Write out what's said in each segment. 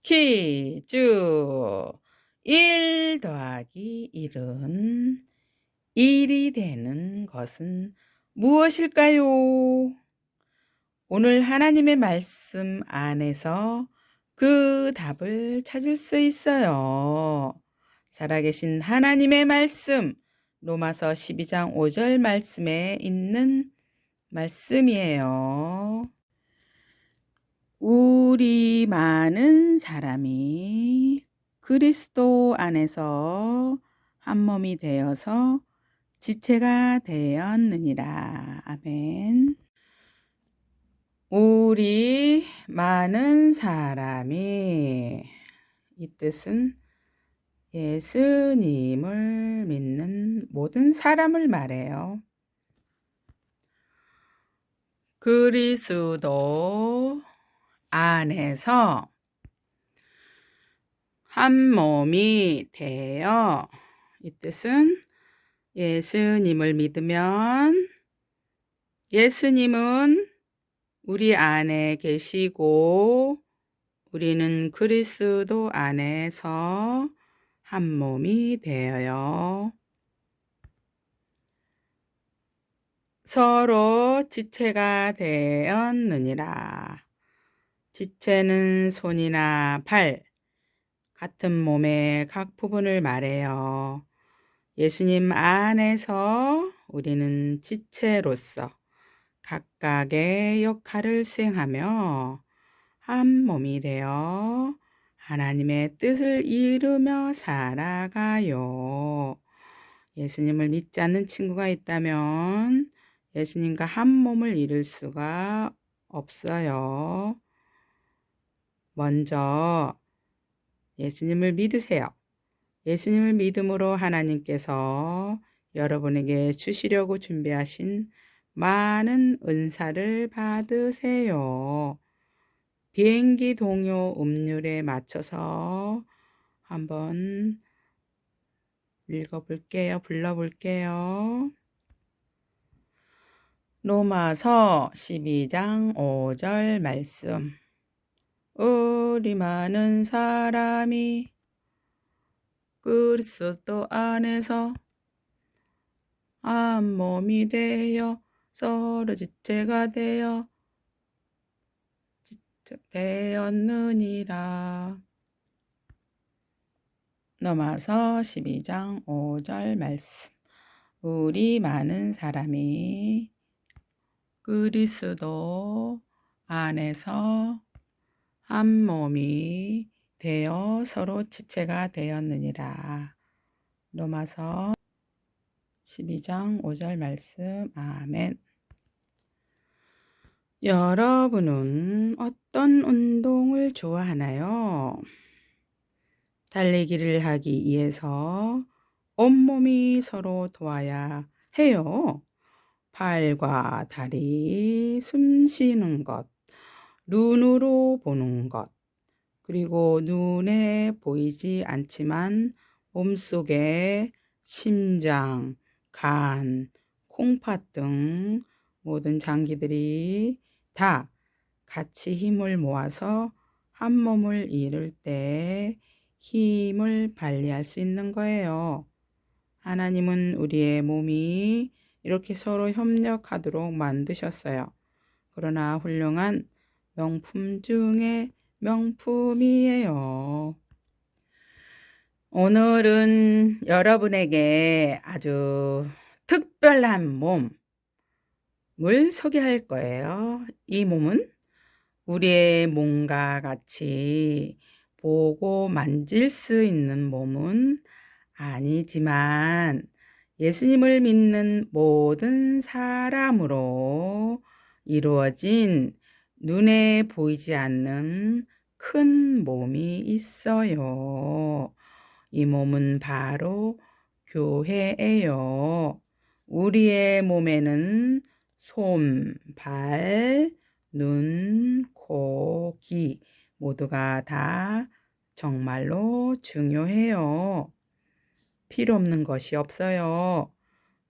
퀴즈. 1 더하기 1은 1이 되는 것은 무엇일까요? 오늘 하나님의 말씀 안에서 그 답을 찾을 수 있어요. 살아계신 하나님의 말씀, 로마서 12장 5절 말씀에 있는 말씀이에요. 우리 많은 사람이 그리스도 안에서 한 몸이 되어서 지체가 되었느니라. 아멘. 우리 많은 사람이, 이 뜻은 예수님을 믿는 모든 사람을 말해요. 그리스도 안에서 한 몸이 되어, 이 뜻은 예수님을 믿으면 예수님은 우리 안에 계시고 우리는 그리스도 안에서 한 몸이 되어요. 서로 지체가 되었느니라. 지체는 손이나 발, 같은 몸의 각 부분을 말해요. 예수님 안에서 우리는 지체로서 각각의 역할을 수행하며 한 몸이 되어 하나님의 뜻을 이루며 살아가요. 예수님을 믿지 않는 친구가 있다면 예수님과 한 몸을 이룰 수가 없어요. 먼저 예수님을 믿으세요. 예수님을 믿음으로 하나님께서 여러분에게 주시려고 준비하신 많은 은사를 받으세요. 비행기 동요 음률에 맞춰서 한번 읽어볼게요. 불러볼게요. 로마서 12장 5절 말씀. 우리 많은 사람이 그리스도 안에서 한 몸이 되어 서로 지체가 되었느니라. 로마서 12장 5절 말씀. 우리 많은 사람이 그리스도 안에서 한 몸이 되어 서로 지체가 되었느니라. 로마서 12장 5절 말씀. 아멘. 여러분은 어떤 운동을 좋아하나요? 달리기를 하기 위해서 온몸이 서로 도와야 해요. 팔과 다리, 숨 쉬는 것, 눈으로 보는 것, 그리고 눈에 보이지 않지만 몸속에 심장, 간, 콩팥 등 모든 장기들이 다 같이 힘을 모아서 한 몸을 이룰 때 힘을 발휘할 수 있는 거예요. 하나님은 우리의 몸이 이렇게 서로 협력하도록 만드셨어요. 그러나 훌륭한 명품 중에 명품이에요. 오늘은 여러분에게 아주 특별한 몸을 소개할 거예요. 이 몸은 우리의 몸과 같이 보고 만질 수 있는 몸은 아니지만 예수님을 믿는 모든 사람으로 이루어진 눈에 보이지 않는 큰 몸이 있어요. 이 몸은 바로 교회예요. 우리의 몸에는 손, 발, 눈, 코, 귀 모두가 다 정말로 중요해요. 필요 없는 것이 없어요.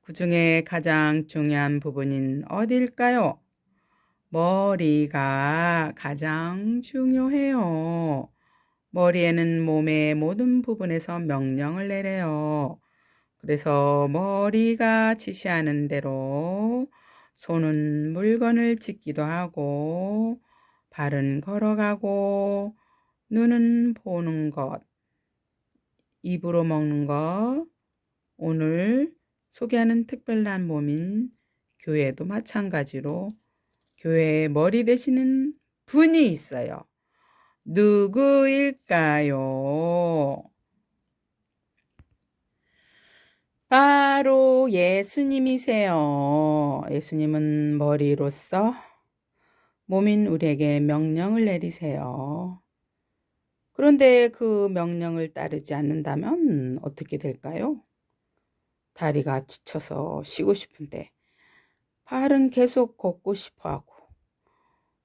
그 중에 가장 중요한 부분인 어딜까요? 머리가 가장 중요해요. 머리에는 몸의 모든 부분에서 명령을 내려요. 그래서 머리가 지시하는 대로 손은 물건을 짚기도 하고, 발은 걸어가고, 눈은 보는 것, 입으로 먹는 것, 오늘 소개하는 특별한 몸인 교회도 마찬가지로 교회의 머리 되시는 분이 있어요. 누구일까요? 바로 예수님이세요. 예수님은 머리로서 몸인 우리에게 명령을 내리세요. 그런데 그 명령을 따르지 않는다면 어떻게 될까요? 다리가 지쳐서 쉬고 싶은데 발은 계속 걷고 싶어 하고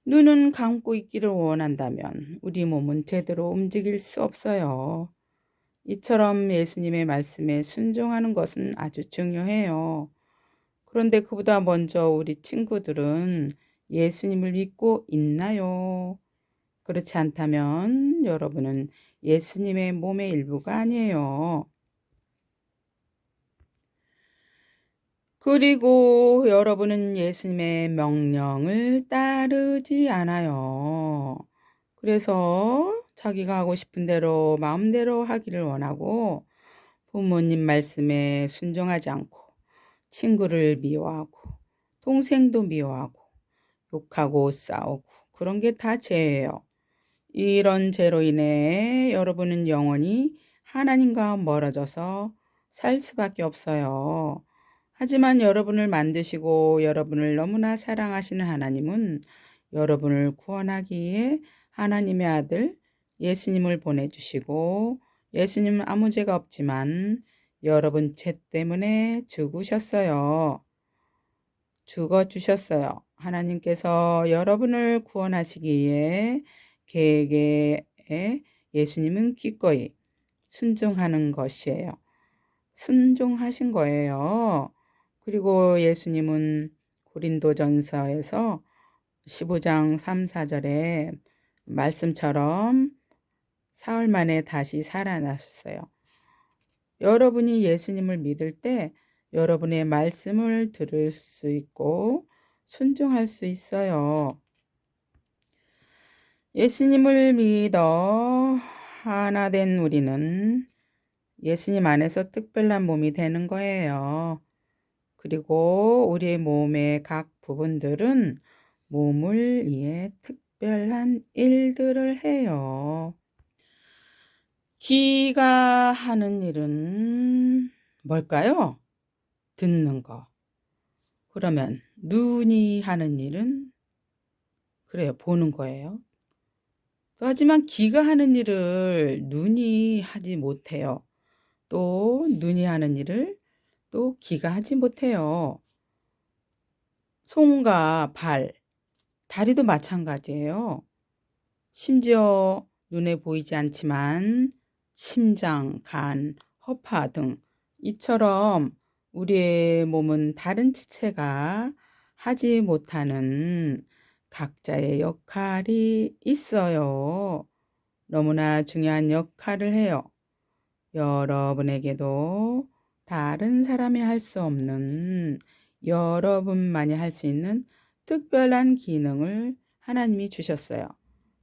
눈은 감고 있기를 원한다면 우리 몸은 제대로 움직일 수 없어요. 이처럼 예수님의 말씀에 순종하는 것은 아주 중요해요. 그런데 그보다 먼저 우리 친구들은 예수님을 믿고 있나요? 그렇지 않다면 여러분은 예수님의 몸의 일부가 아니에요. 그리고 여러분은 예수님의 명령을 따르지 않아요. 그래서 자기가 하고 싶은 대로 마음대로 하기를 원하고 부모님 말씀에 순종하지 않고 친구를 미워하고 동생도 미워하고 욕하고 싸우고 그런 게 다 죄예요. 이런 죄로 인해 여러분은 영원히 하나님과 멀어져서 살 수밖에 없어요. 하지만 여러분을 만드시고 여러분을 너무나 사랑하시는 하나님은 여러분을 구원하기 위해 하나님의 아들 예수님을 보내주시고, 예수님은 아무 죄가 없지만 여러분 죄 때문에 죽으셨어요. 죽어주셨어요. 하나님께서 여러분을 구원하시기 위해 계획에 예수님은 기꺼이 순종하는 것이에요. 순종하신 거예요. 그리고 예수님은 고린도전서에서 15장 3, 4절에 말씀처럼 사흘 만에 다시 살아나셨어요. 여러분이 예수님을 믿을 때 여러분의 말씀을 들을 수 있고 순종할 수 있어요. 예수님을 믿어 하나 된 우리는 예수님 안에서 특별한 몸이 되는 거예요. 그리고 우리의 몸의 각 부분들은 몸을 위해 특별한 일들을 해요. 귀가 하는 일은 뭘까요? 듣는 거. 그러면 눈이 하는 일은 그래요, 보는 거예요. 하지만 귀가 하는 일을 눈이 하지 못해요. 또 눈이 하는 일을 또 귀가 하지 못해요. 손과 발, 다리도 마찬가지예요. 심지어 눈에 보이지 않지만 심장, 간, 허파 등 이처럼 우리의 몸은 다른 지체가 하지 못하는 각자의 역할이 있어요. 너무나 중요한 역할을 해요. 여러분에게도 다른 사람이 할 수 없는 여러분만이 할 수 있는 특별한 기능을 하나님이 주셨어요.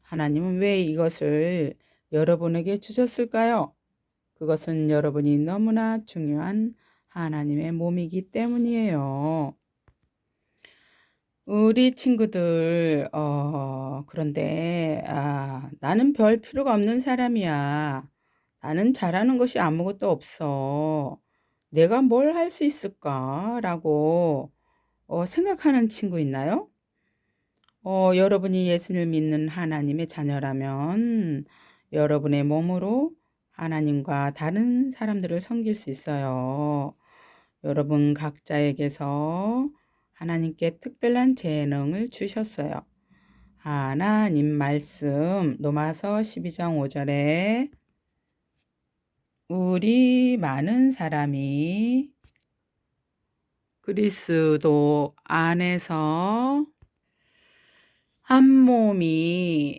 하나님은 왜 이것을 여러분에게 주셨을까요? 그것은 여러분이 너무나 중요한 하나님의 몸이기 때문이에요. 우리 친구들, 그런데, 나는 별 필요가 없는 사람이야. 나는 잘하는 것이 아무것도 없어. 내가 뭘 할 수 있을까? 라고 생각하는 친구 있나요? 여러분이 예수를 믿는 하나님의 자녀라면 여러분의 몸으로 하나님과 다른 사람들을 섬길 수 있어요. 여러분 각자에게서 하나님께 특별한 재능을 주셨어요. 하나님 말씀 로마서 12장 5절에 우리 많은 사람이 그리스도 안에서 한 몸이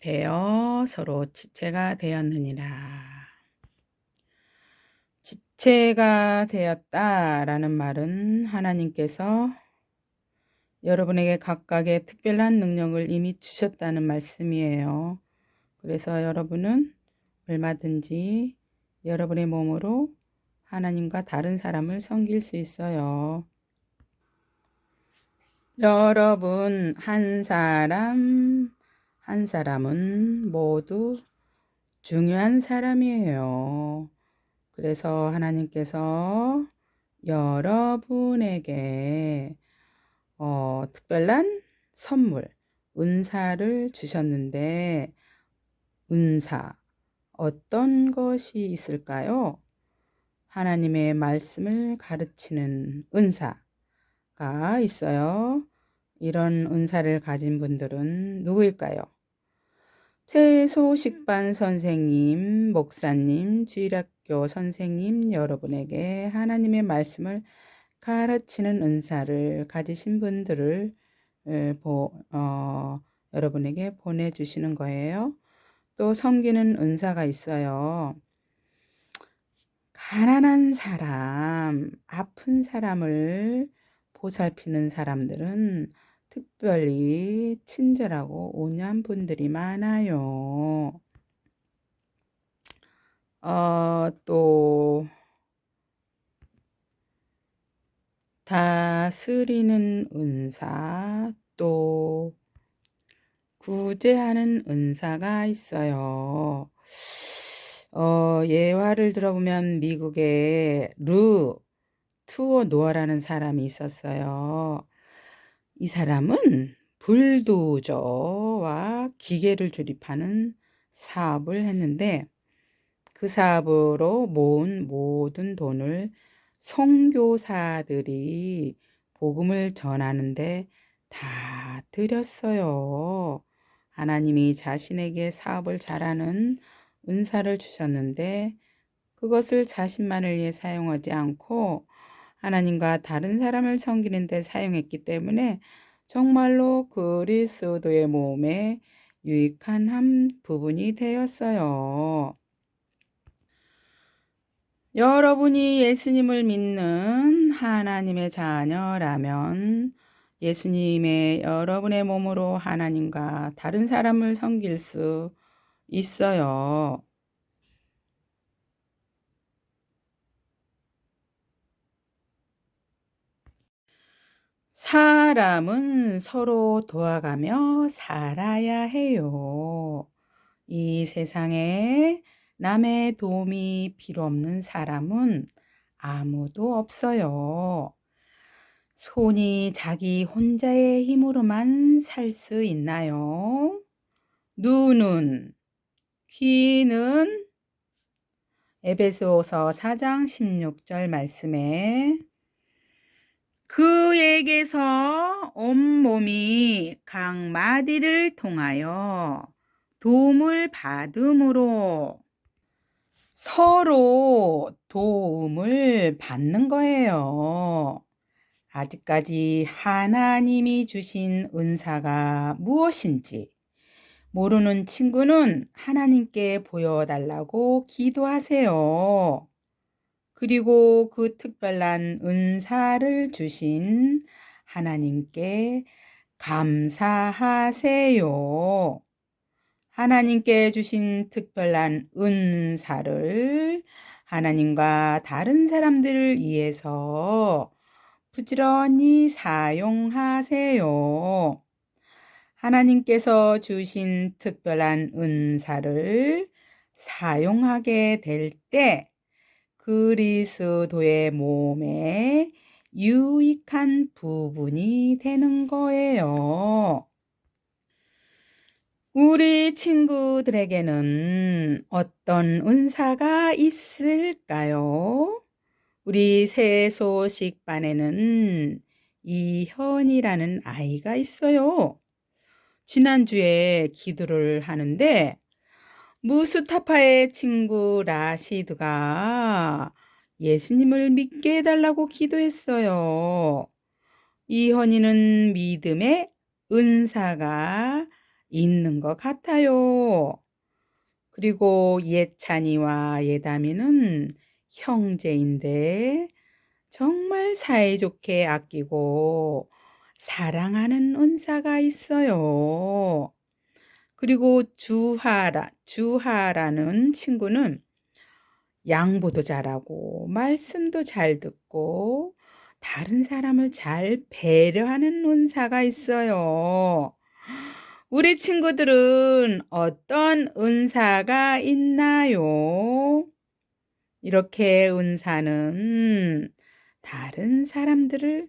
되어 서로 지체가 되었느니라. 지체가 되었다라는 말은 하나님께서 여러분에게 각각의 특별한 능력을 이미 주셨다는 말씀이에요. 그래서 여러분은 얼마든지 여러분의 몸으로 하나님과 다른 사람을 섬길 수 있어요. 여러분 한 사람 한 사람은 모두 중요한 사람이에요. 그래서 하나님께서 여러분에게 특별한 선물, 은사를 주셨는데 은사, 어떤 것이 있을까요? 하나님의 말씀을 가르치는 은사가 있어요. 이런 은사를 가진 분들은 누구일까요? 세소식반 선생님, 목사님, 주일학교 선생님 여러분에게 하나님의 말씀을 가르치는 은사를 가지신 분들을 여러분에게 보내주시는 거예요. 또 섬기는 은사가 있어요. 가난한 사람, 아픈 사람을 보살피는 사람들은 특별히 친절하고 온유한 분들이 많아요. 또 다스리는 은사, 또 구제하는 은사가 있어요. 예화를 들어보면 미국에 루 투어 노아라는 사람이 있었어요. 이 사람은 불도저와 기계를 조립하는 사업을 했는데 그 사업으로 모은 모든 돈을 선교사들이 복음을 전하는데 다 드렸어요. 하나님이 자신에게 사업을 잘하는 은사를 주셨는데 그것을 자신만을 위해 사용하지 않고 하나님과 다른 사람을 섬기는 데 사용했기 때문에 정말로 그리스도의 몸에 유익한 한 부분이 되었어요. 여러분이 예수님을 믿는 하나님의 자녀라면 예수님의 여러분의 몸으로 하나님과 다른 사람을 섬길 수 있어요. 사람은 서로 도와가며 살아야 해요. 이 세상에 남의 도움이 필요 없는 사람은 아무도 없어요. 손이 자기 혼자의 힘으로만 살 수 있나요? 눈은, 귀는 에베소서 4장 16절 말씀에 그에게서 온몸이 각 마디를 통하여 도움을 받음으로 서로 도움을 받는 거예요. 아직까지 하나님이 주신 은사가 무엇인지 모르는 친구는 하나님께 보여달라고 기도하세요. 그리고 그 특별한 은사를 주신 하나님께 감사하세요. 하나님께 주신 특별한 은사를 하나님과 다른 사람들을 위해서 부지런히 사용하세요. 하나님께서 주신 특별한 은사를 사용하게 될 때 그리스도의 몸에 유익한 부분이 되는 거예요. 우리 친구들에게는 어떤 은사가 있을까요? 우리 세소식반에는 이현이라는 아이가 있어요. 지난주에 기도를 하는데 무스타파의 친구 라시드가 예수님을 믿게 해달라고 기도했어요. 이현이는 믿음의 은사가 있는 것 같아요. 그리고 예찬이와 예담이는 형제인데 정말 사이좋게 아끼고 사랑하는 은사가 있어요. 그리고 주하라는 친구는 양보도 잘하고 말씀도 잘 듣고 다른 사람을 잘 배려하는 은사가 있어요. 우리 친구들은 어떤 은사가 있나요? 이렇게 은사는 다른 사람들을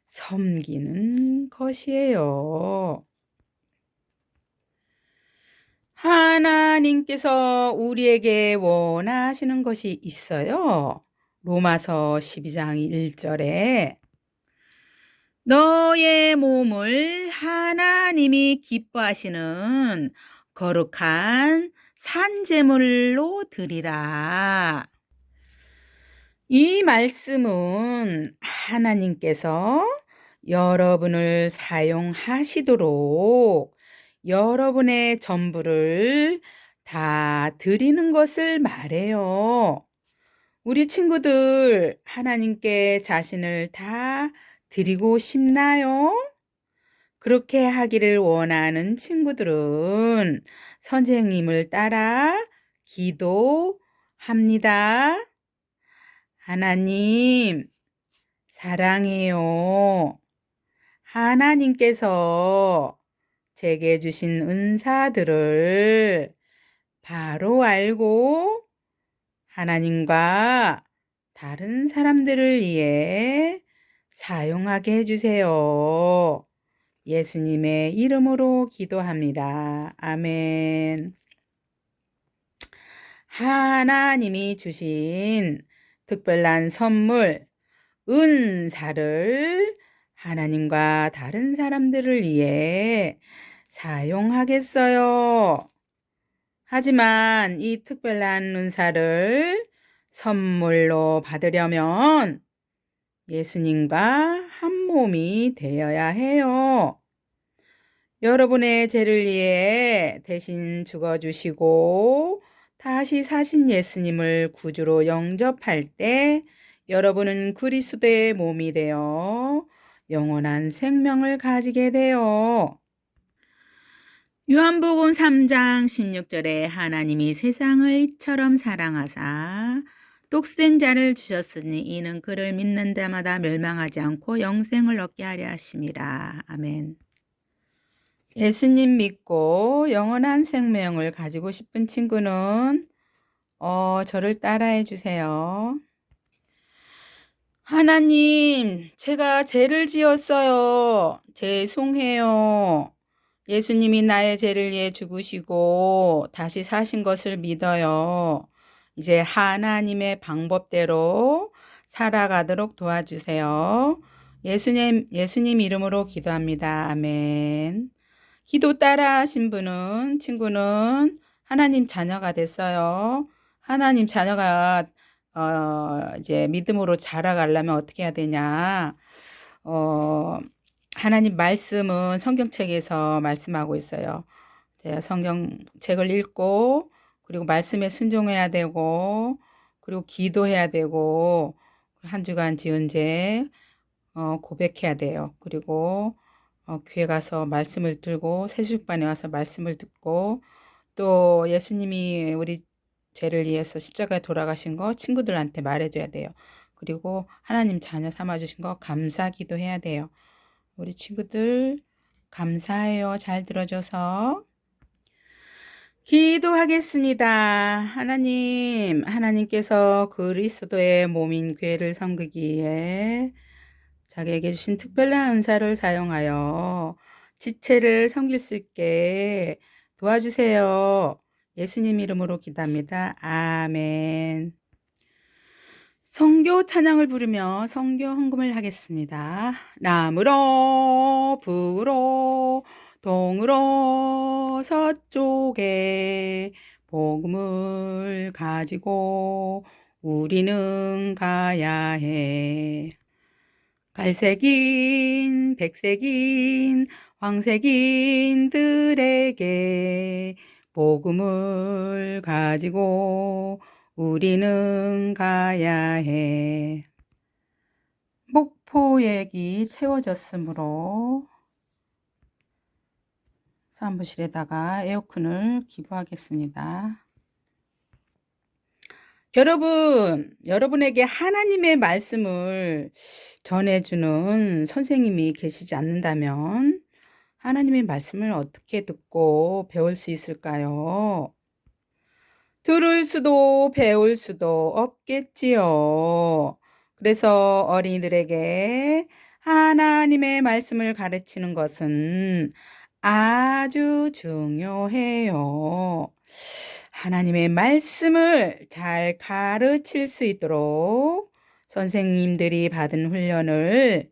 섬기는 것이에요. 하나님께서 우리에게 원하시는 것이 있어요. 로마서 12장 1절에 너의 몸을 하나님이 기뻐하시는 거룩한 산제물로 드리라. 이 말씀은 하나님께서 여러분을 사용하시도록 여러분의 전부를 다 드리는 것을 말해요. 우리 친구들 하나님께 자신을 다 드리고 싶나요? 그렇게 하기를 원하는 친구들은 선생님을 따라 기도합니다. 하나님, 사랑해요. 하나님께서 제게 주신 은사들을 바로 알고 하나님과 다른 사람들을 위해 사용하게 해주세요. 예수님의 이름으로 기도합니다. 아멘. 하나님이 주신 특별한 선물, 은사를 하나님과 다른 사람들을 위해 사용하겠어요. 하지만 이 특별한 은사를 선물로 받으려면 예수님과 한 몸이 되어야 해요. 여러분의 죄를 위해 대신 죽어주시고 다시 사신 예수님을 구주로 영접할 때 여러분은 그리스도의 몸이 되어 영원한 생명을 가지게 돼요. 요한복음 3장 16절에 하나님이 세상을 이처럼 사랑하사 독생자를 주셨으니 이는 그를 믿는 자마다 멸망하지 않고 영생을 얻게 하려 하심이라. 아멘. 예수님 믿고 영원한 생명을 가지고 싶은 친구는 저를 따라해 주세요. 하나님, 제가 죄를 지었어요. 죄송해요. 예수님이 나의 죄를 위해 죽으시고 다시 사신 것을 믿어요. 이제 하나님의 방법대로 살아가도록 도와주세요. 예수님 이름으로 기도합니다. 아멘. 기도 따라 하신 친구는 하나님 자녀가 됐어요. 하나님 자녀가 이제 믿음으로 자라가려면 어떻게 해야 되냐? 하나님 말씀은 성경책에서 말씀하고 있어요. 제가 성경책을 읽고 그리고 말씀에 순종해야 되고 그리고 기도해야 되고 한 주간 지은 죄 고백해야 돼요. 그리고 교회 가서 말씀을 들고 세수육반에 와서 말씀을 듣고 또 예수님이 우리 죄를 위해서 십자가에 돌아가신 거 친구들한테 말해줘야 돼요. 그리고 하나님 자녀 삼아주신 거 감사기도 해야 돼요. 우리 친구들 감사해요. 잘 들어줘서. 기도하겠습니다. 하나님께서 그리스도의 몸인 교회를 섬기기에 자기에게 주신 특별한 은사를 사용하여 지체를 섬길 수 있게 도와주세요. 예수님 이름으로 기도합니다. 아멘. 성교 찬양을 부르며 성교 헌금을 하겠습니다. 남으로 북으로 동으로 서쪽에 복음을 가지고 우리는 가야 해. 갈색인 백색인 황색인들에게 복음을 가지고 우리는 가야 해. 목포액이 채워졌으므로 사무실에다가 에어컨을 기부하겠습니다. 여러분에게 하나님의 말씀을 전해주는 선생님이 계시지 않는다면 하나님의 말씀을 어떻게 듣고 배울 수 있을까요? 들을 수도 배울 수도 없겠지요. 그래서 어린이들에게 하나님의 말씀을 가르치는 것은 아주 중요해요. 하나님의 말씀을 잘 가르칠 수 있도록 선생님들이 받은 훈련을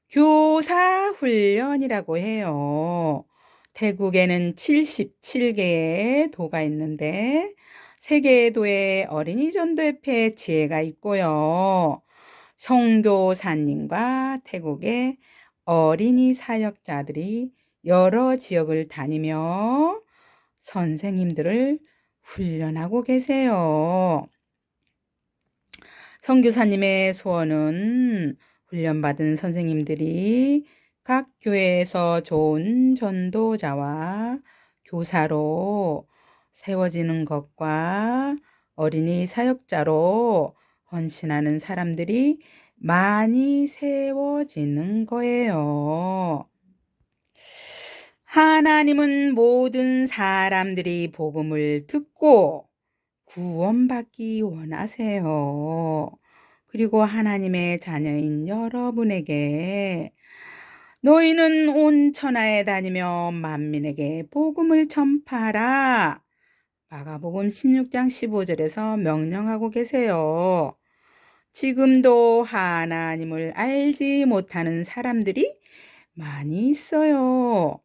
교사 훈련이라고 해요. 태국에는 77개의 도가 있는데 3개의 도에 어린이 전도협회 지회가 있고요. 선교사님과 태국의 어린이 사역자들이 여러 지역을 다니며 선생님들을 훈련하고 계세요. 선교사님의 소원은 훈련받은 선생님들이 각 교회에서 좋은 전도자와 교사로 세워지는 것과 어린이 사역자로 헌신하는 사람들이 많이 세워지는 거예요. 하나님은 모든 사람들이 복음을 듣고 구원받기 원하세요. 그리고 하나님의 자녀인 여러분에게 너희는 온 천하에 다니며 만민에게 복음을 전파하라. 마가복음 16장 15절에서 명령하고 계세요. 지금도 하나님을 알지 못하는 사람들이 많이 있어요.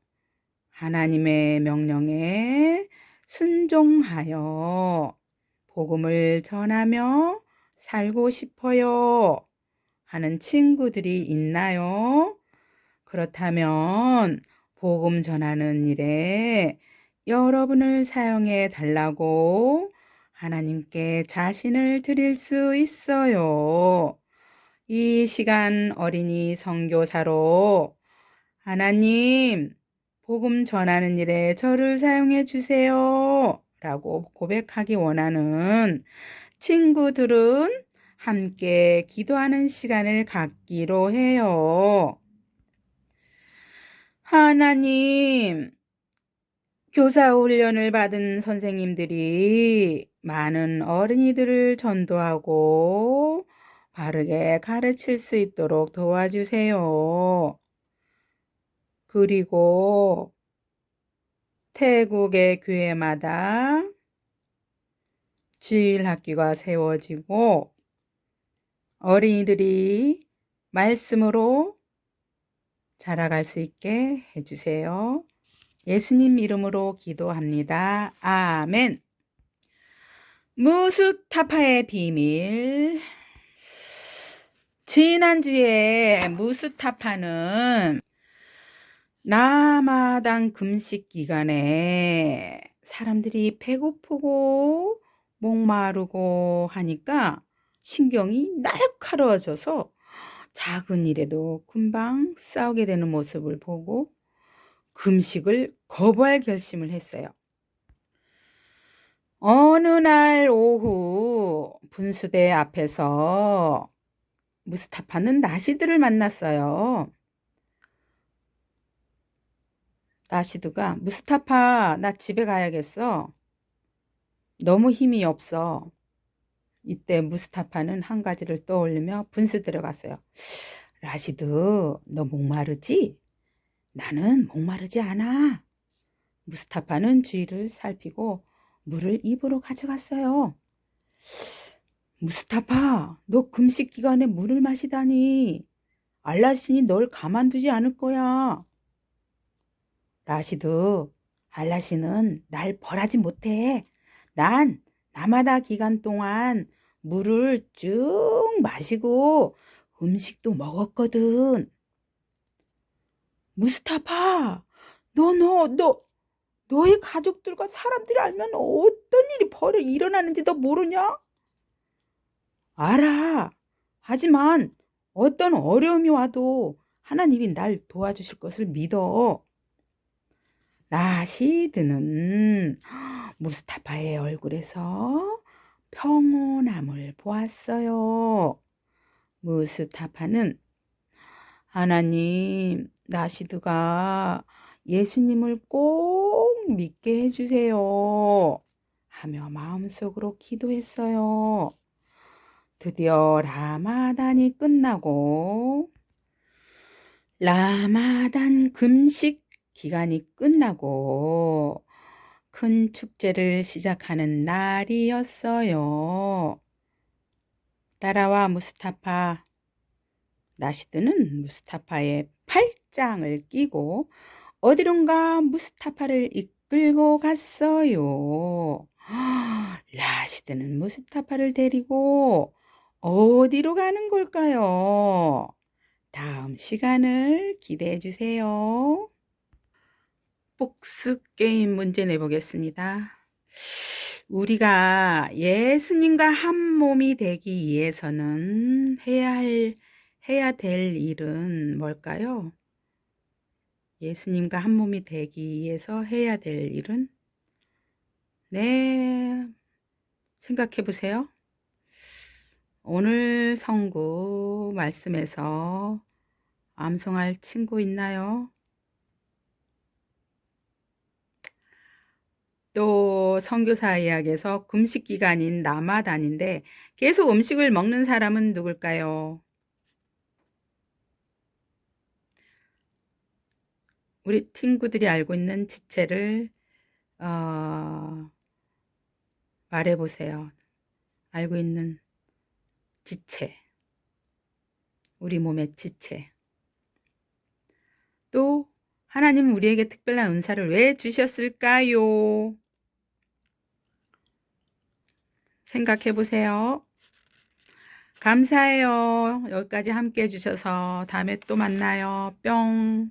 하나님의 명령에 순종하여 복음을 전하며 살고 싶어요 하는 친구들이 있나요? 그렇다면 복음 전하는 일에 여러분을 사용해 달라고 하나님께 자신을 드릴 수 있어요. 이 시간 어린이 선교사로 하나님, 복음 전하는 일에 저를 사용해 주세요 라고 고백하기 원하는 친구들은 함께 기도하는 시간을 갖기로 해요. 하나님, 교사 훈련을 받은 선생님들이 많은 어린이들을 전도하고 바르게 가르칠 수 있도록 도와주세요. 그리고 태국의 교회마다 주일학교가 세워지고 어린이들이 말씀으로 자라갈 수 있게 해주세요. 예수님 이름으로 기도합니다. 아멘. 무스타파의 비밀. 지난주에 무스타파는 라마단 금식 기간에 사람들이 배고프고 목마르고 하니까 신경이 날카로워져서 작은 일에도 금방 싸우게 되는 모습을 보고 금식을 거부할 결심을 했어요. 어느 날 오후 분수대 앞에서 무스타파는 나시드를 만났어요. 나시드가 무스타파, 나 집에 가야겠어. 너무 힘이 없어. 이때 무스타파는 한 가지를 떠올리며 분수대로 갔어요. 라시드, 너 목마르지? 나는 목마르지 않아. 무스타파는 주위를 살피고 물을 입으로 가져갔어요. 무스타파, 너 금식 기간에 물을 마시다니. 알라신이 널 가만두지 않을 거야. 라시드, 알라신은 날 벌하지 못해. 난 라마다 기간 동안 물을 쭉 마시고 음식도 먹었거든. 무스타파, 너의 가족들과 사람들이 알면 어떤 일이 일어나는지 너 모르냐? 알아. 하지만 어떤 어려움이 와도 하나님이 날 도와주실 것을 믿어. 라시드는 무스타파의 얼굴에서 평온함을 보았어요. 무스타파는 하나님, 라시드가 예수님을 꼭 믿게 해주세요. 하며 마음속으로 기도했어요. 드디어 라마단이 끝나고 라마단 금식 기간이 끝나고 큰 축제를 시작하는 날이었어요. 따라와 무스타파. 나시드는 무스타파의 팔짱을 끼고 어디론가 무스타파를 이끌고 갔어요. 라시드는 무스타파를 데리고 어디로 가는 걸까요? 다음 시간을 기대해 주세요. 복습 게임 문제 내보겠습니다. 우리가 예수님과 한 몸이 되기 위해서는 해야 될 일은 뭘까요? 예수님과 한 몸이 되기 위해서 해야 될 일은? 네, 생각해 보세요. 오늘 성구 말씀에서 암송할 친구 있나요? 또 선교사 이야기에서 금식 기간인 라마단인데 계속 음식을 먹는 사람은 누굴까요? 우리 친구들이 알고 있는 지체를 말해보세요. 알고 있는 지체, 우리 몸의 지체. 또 하나님은 우리에게 특별한 은사를 왜 주셨을까요? 생각해 보세요. 감사해요. 여기까지 함께 해주셔서 다음에 또 만나요. 뿅.